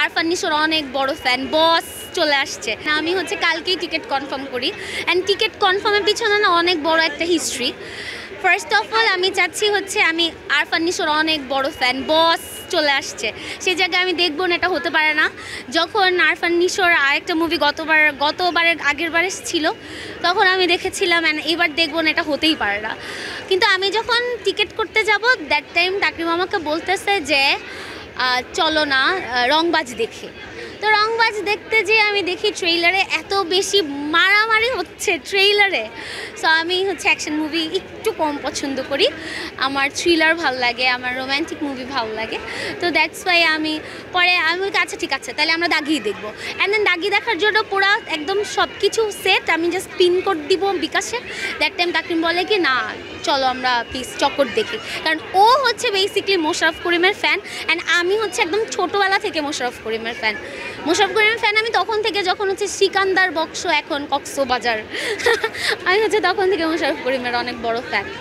আরফান নিশোর অনেক বড় ফ্যান, বস চলে আসছে। আমি হচ্ছে কালকেই টিকিট কনফার্ম করি, অ্যান্ড টিকিট কনফার্মের পিছনে না অনেক বড় একটা হিস্ট্রি। ফার্স্ট অফ অল আমি চাচ্ছি হচ্ছে আমি আরফান নিশোর অনেক বড় ফ্যান, বস চলে আসছে, সেই জায়গায় আমি দেখবো না, এটা হতে পারে না। যখন আরফান নিশোর আরেকটা মুভি গতবারের আগের বারে ছিল, তখন আমি দেখেছিলাম, এবার দেখবো না, এটা হতেই পারে না। কিন্তু আমি যখন টিকিট করতে যাব, দ্যাট টাইম তাকরিম আমাকে বলতেছে যে চলো না রংবাজ দেখে। তো রংবাজ দেখতে যেয়ে আমি দেখি ট্রেইলারে এত বেশি মারামারি হচ্ছে ট্রেইলারে। সো আমি হচ্ছে অ্যাকশন মুভি একটু কম পছন্দ করি, আমার থ্রিলার ভালো লাগে, আমার রোম্যান্টিক মুভি ভালো লাগে। তো দ্যাটস ওয়াই আমি আচ্ছা ঠিক আছে, তাহলে আমরা দাগিয়ে দেখবো। অ্যান্ড দেন দাগি দেখার জন্য পুরো একদম সব কিছু সেট, আমি জাস্ট পিন কোড দিব বিকাশে। দ্যাট টাইম তাকরিম বলে কি না চলো আমরা প্লিজ চক্কর দেখি, কারণ ও হচ্ছে বেসিকলি মোশাররফ করিমের ফ্যান, অ্যান্ড আমি হচ্ছে একদম ছোটোবেলা থেকে মোশাররফ করিমের ফ্যান। মোশাররফ করিমের ফ্যান আমি তখন থেকে, যখন হচ্ছে সিকান্দার বক্স এখন কক্সবাজার আমি হচ্ছে তখন থেকে মোশাররফ করিমের অনেক বড় ফ্যান।